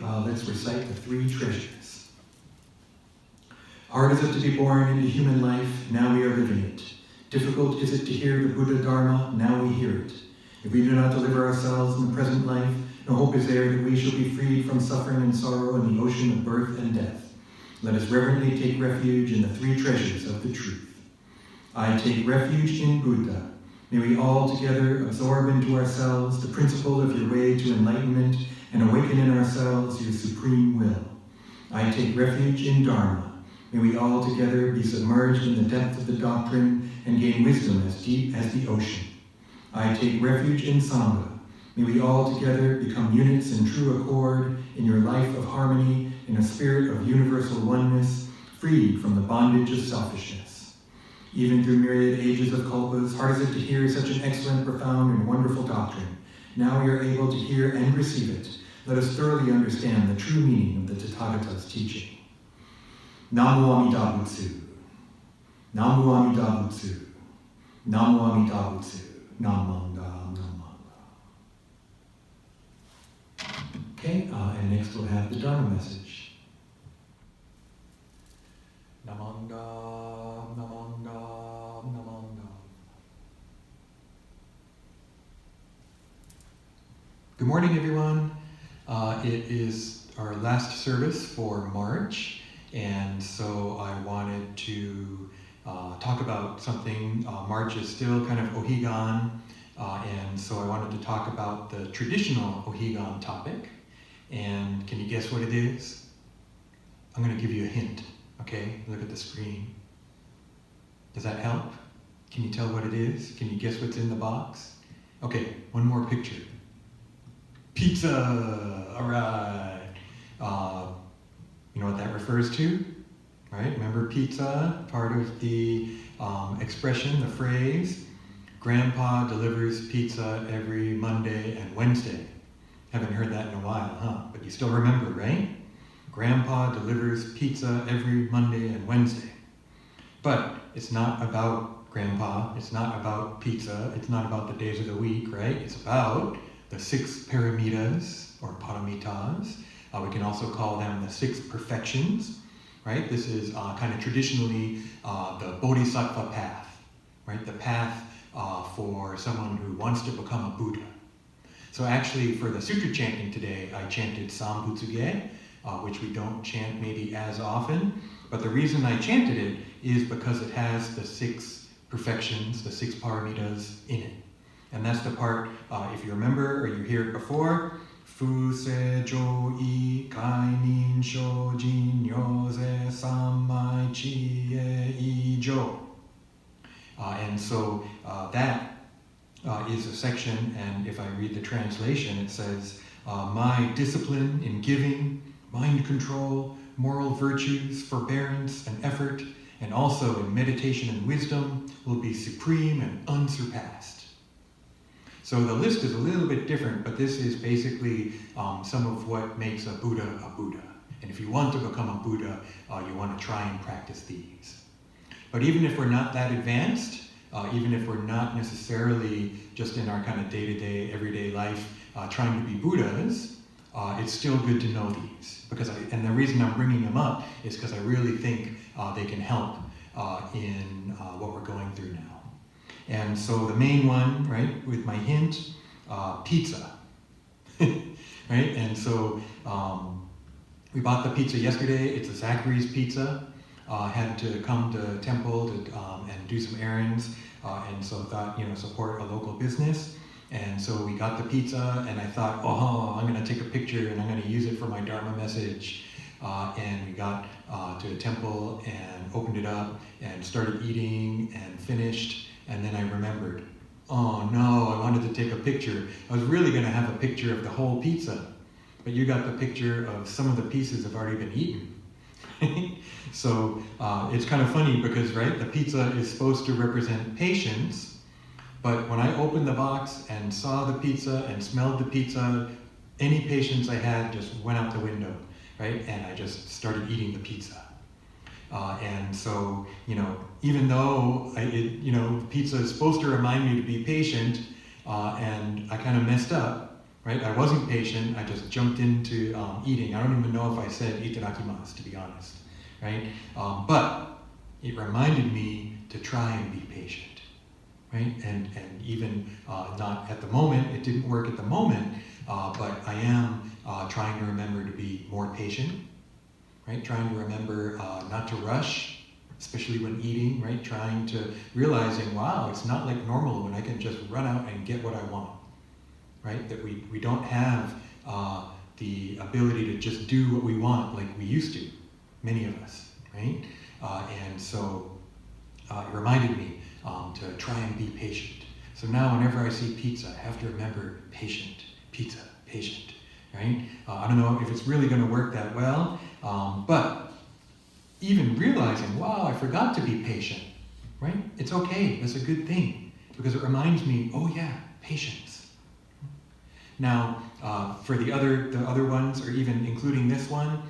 let's recite the three treasures. Hard is it to be born into human life, now we are living it. Difficult is it to hear the Buddha Dharma, now we hear it. If we do not deliver ourselves in the present life, no hope is there that we shall be freed from suffering and sorrow in the ocean of birth and death. Let us reverently take refuge in the three treasures of the truth. I take refuge in Buddha. May we all together absorb into ourselves the principle of your way to enlightenment and awaken in ourselves your supreme will. I take refuge in Dharma. May we all together be submerged in the depth of the doctrine and gain wisdom as deep as the ocean. I take refuge in Sangha. May we all together become units in true accord in your life of harmony, in a spirit of universal oneness, freed from the bondage of selfishness. Even through myriad ages of kalpas, hard is it to hear such an excellent, profound, and wonderful doctrine. Now we are able to hear and receive it. Let us thoroughly understand the true meaning of the Tathagata's teaching. Namo Amida Butsu. Namo Amida Butsu. Namo Amida Butsu. Namanda Namanda. Okay, and next we'll have the Dharma message. Namanda, Namanda, Namanda. Good morning, everyone. It is our last service for March, and so I wanted to talk about something. March is still kind of Ohigan, and so I wanted to talk about the traditional Ohigan topic. And can you guess what it is? I'm going to give you a hint, okay? Look at the screen. Does that help? Can you tell what it is? Can you guess what's in the box? Okay, one more picture. Pizza! All right. You know what that refers to? Right? Remember pizza, part of the expression, the phrase, Grandpa delivers pizza every Monday and Wednesday. Haven't heard that in a while, huh? But you still remember, right? Grandpa delivers pizza every Monday and Wednesday. But it's not about Grandpa, it's not about pizza, it's not about the days of the week, right? It's about the 6 paramitas, or paramitas. We can also call them the 6 perfections. Right? This is kind of traditionally the Bodhisattva path, right? The path for someone who wants to become a Buddha. So actually for the sutra chanting today, I chanted Sambutsuge, which we don't chant maybe as often, but the reason I chanted it is because it has the 6 perfections, the 6 paramitas in it. And that's the part, if you remember or you hear it before, Fu se jo I kai nin sho jin yo ze samai chi e I jo. And so that is a section, and if I read the translation, it says, my discipline in giving, mind control, moral virtues, forbearance and effort, and also in meditation and wisdom will be supreme and unsurpassed. So the list is a little bit different, but this is basically some of what makes a Buddha a Buddha. And if you want to become a Buddha, you want to try and practice these. But even if we're not that advanced, even if we're not necessarily just in our kind of day-to-day, everyday life trying to be Buddhas, it's still good to know these. And the reason I'm bringing them up is because I really think they can help in what we're going through now. And so the main one, right, with my hint, pizza, right? And so we bought the pizza yesterday. It's a Zachary's pizza. Had to come to temple and do some errands, and so thought, support a local business. And so we got the pizza, and I thought, I'm going to take a picture and I'm going to use it for my Dharma message. And we got to the temple and opened it up and started eating and finished. And then I remembered, oh no, I wanted to take a picture. I was really going to have a picture of the whole pizza, but you got the picture of some of the pieces have already been eaten. So it's kind of funny because, right, the pizza is supposed to represent patience, but when I opened the box and saw the pizza and smelled the pizza, any patience I had just went out the window, right? And I just started eating the pizza. And so, even though pizza is supposed to remind me to be patient, and I kind of messed up, right? I wasn't patient, I just jumped into eating. I don't even know if I said itadakimasu, to be honest, right? But it reminded me to try and be patient, right? And even not at the moment, it didn't work at the moment, but I am trying to remember to be more patient, right? Trying to remember not to rush, especially when eating, right? Trying to realizing, wow, it's not like normal when I can just run out and get what I want, right? That we don't have the ability to just do what we want like we used to, many of us, right? And so it reminded me to try and be patient. So now whenever I see pizza, I have to remember patient, pizza, patient, right? I don't know if it's really going to work that well, but even realizing, wow, I forgot to be patient, right? It's okay, that's a good thing, because it reminds me, oh yeah, patience. Now, for the other ones, or even including this one,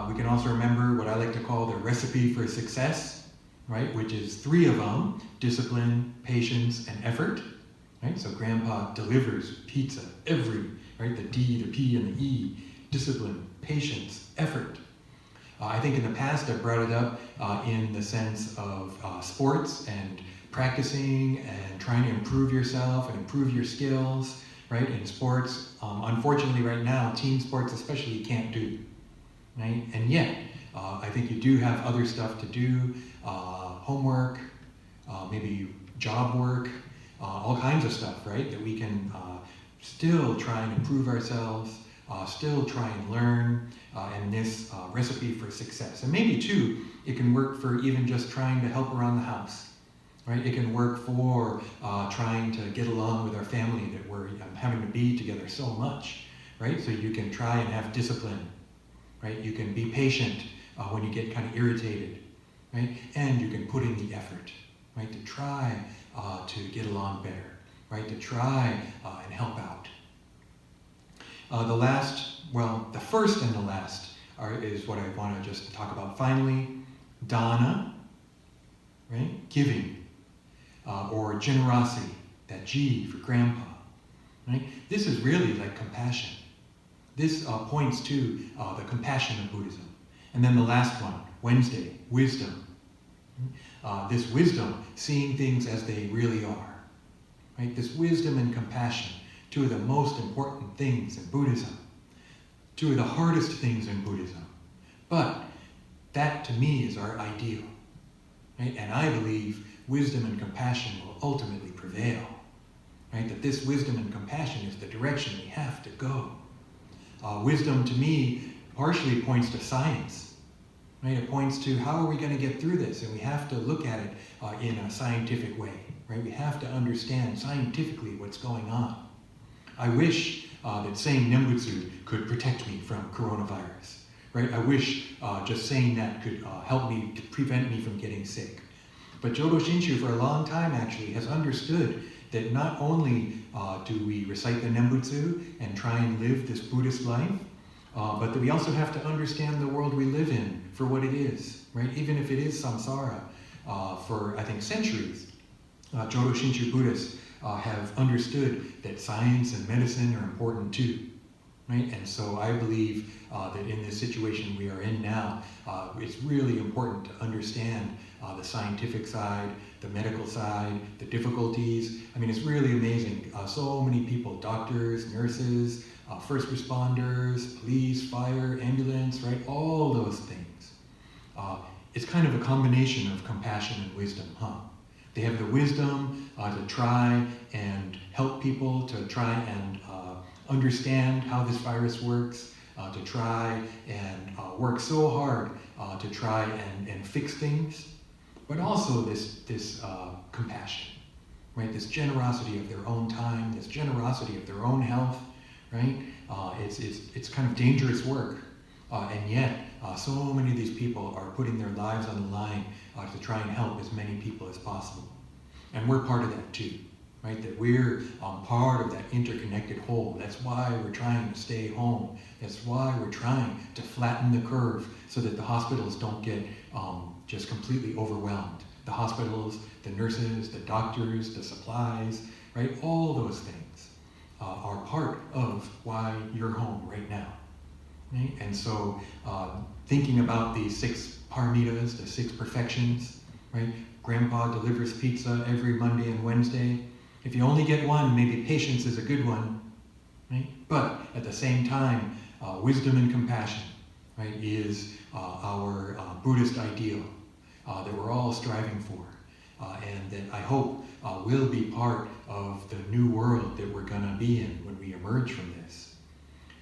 we can also remember what I like to call the recipe for success, right? Which is 3 of them: discipline, patience, and effort, right? So Grandpa delivers pizza, right? The D, the P, and the E: discipline, patience, effort. I think in the past I've brought it up in the sense of sports and practicing and trying to improve yourself and improve your skills, right? In sports, unfortunately right now, team sports especially, you can't do, right? And yet, I think you do have other stuff to do, homework, maybe job work, all kinds of stuff, right? That we can still try and improve ourselves, still try and learn, and this recipe for success. And maybe too, it can work for even just trying to help around the house, right? It can work for trying to get along with our family that we're having to be together so much, right? So you can try and have discipline, right? You can be patient when you get kind of irritated, right? And you can put in the effort, right? To try to get along better, right? To try and help out. The first and the last is what I want to just talk about finally. Dana, right? Giving, or generosity, that G for Grandpa, right? This is really like compassion. This points to the compassion of Buddhism. And then the last one, Wednesday, wisdom. This wisdom, seeing things as they really are, right? This wisdom and compassion, 2 of the most important things in Buddhism, 2 of the hardest things in Buddhism. But that to me is our ideal, right? And I believe wisdom and compassion will ultimately prevail, right? That this wisdom and compassion is the direction we have to go. Wisdom to me partially points to science, right? It points to how are we going to get through this, and we have to look at it in a scientific way, right? We have to understand scientifically what's going on. I wish that saying Nembutsu could protect me from coronavirus, right? I wish just saying that could help me to prevent me from getting sick. But Jodo Shinshu for a long time actually has understood that not only do we recite the Nembutsu and try and live this Buddhist life, but that we also have to understand the world we live in for what it is, right? Even if it is samsara, for I think centuries, Jodo Shinshu Buddhists have understood that science and medicine are important too, right? And so I believe that in this situation we are in now, it's really important to understand the scientific side, the medical side, the difficulties. I mean, it's really amazing. So many people, doctors, nurses, first responders, police, fire, ambulance, right? All those things. It's kind of a combination of compassion and wisdom, huh? They have the wisdom to try and help people, to try and understand how this virus works, to try and work so hard to try and fix things, but also this compassion, right? This generosity of their own time, this generosity of their own health, right? It's kind of dangerous work, and yet so many of these people are putting their lives on the line to try and help as many people as possible. And we're part of that too, right? That we're part of that interconnected whole. That's why we're trying to stay home. That's why we're trying to flatten the curve so that the hospitals don't get just completely overwhelmed. The hospitals, the nurses, the doctors, the supplies, right? All those things. are part of why you're home right now. Right? And so thinking about the 6 paramitas, the 6 perfections, right? Grandpa delivers pizza every Monday and Wednesday. If you only get one, maybe patience is a good one, right? But at the same time, wisdom and compassion, right, is our Buddhist ideal that we're all striving for, and that I hope will be part of the new world that we're going to be in when we emerge from this.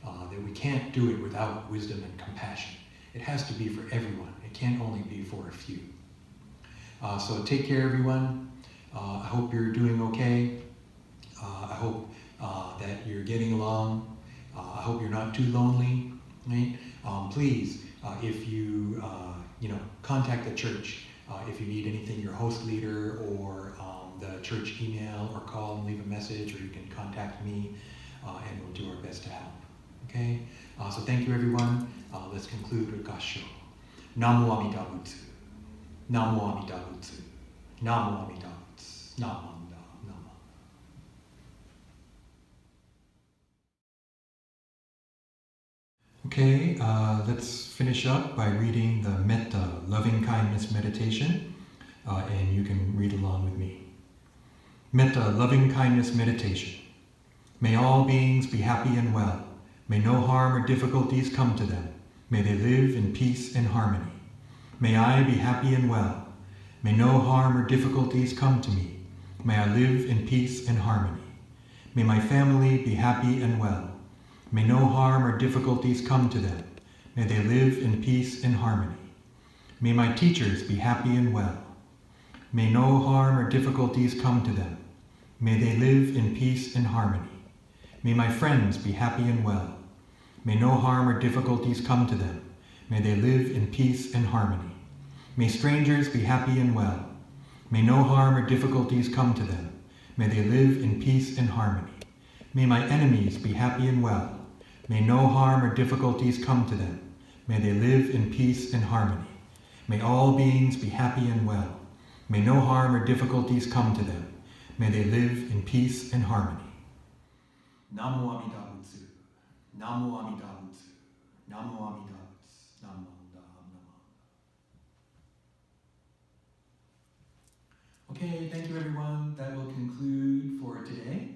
That we can't do it without wisdom and compassion. It has to be for everyone. It can't only be for a few. So take care, everyone. I hope you're doing okay. I hope that you're getting along. I hope you're not too lonely. Right? Please, if you contact the church if you need anything, your host leader or the church email or call and leave a message, or you can contact me, and we'll do our best to help. Okay? So thank you, everyone. Let's conclude with Gassho. Namo Amida Butsu. Namo Amida Butsu. Namo Amida Butsu. Namo Amida. Namo. Okay, let's finish up by reading the Metta, loving kindness meditation, and you can read along with me. Metta, loving kindness meditation. May all beings be happy and well. May no harm or difficulties come to them. May they live in peace and harmony. May I be happy and well. May no harm or difficulties come to me. May I live in peace and harmony. May my family be happy and well. May no harm or difficulties come to them. May they live in peace and harmony. May my teachers be happy and well. May no harm or difficulties come to them. May they live in peace and harmony. May my friends be happy and well. May no harm or difficulties come to them. May they live in peace and harmony. May strangers be happy and well. May no harm or difficulties come to them. May they live in peace and harmony. May my enemies be happy and well. May no harm or difficulties come to them. May they live in peace and harmony. May all beings be happy and well. May no harm or difficulties come to them. May they live in peace and harmony. Namo Amida Butsu. Namo Amida Butsu. Namo Amida Butsu. Namo Amida. Okay, thank you, everyone. That will conclude for today.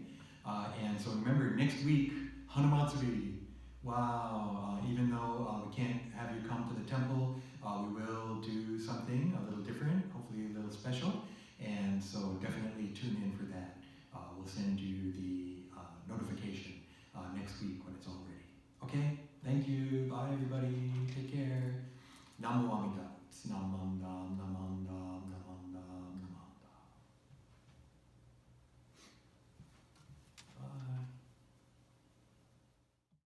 And so remember, next week, Hanamatsuri. Wow, even though we can't have you come to the temple, we will do something a little different, hopefully a little special. And so definitely tune in for that. We'll send you the notification next week when it's all ready.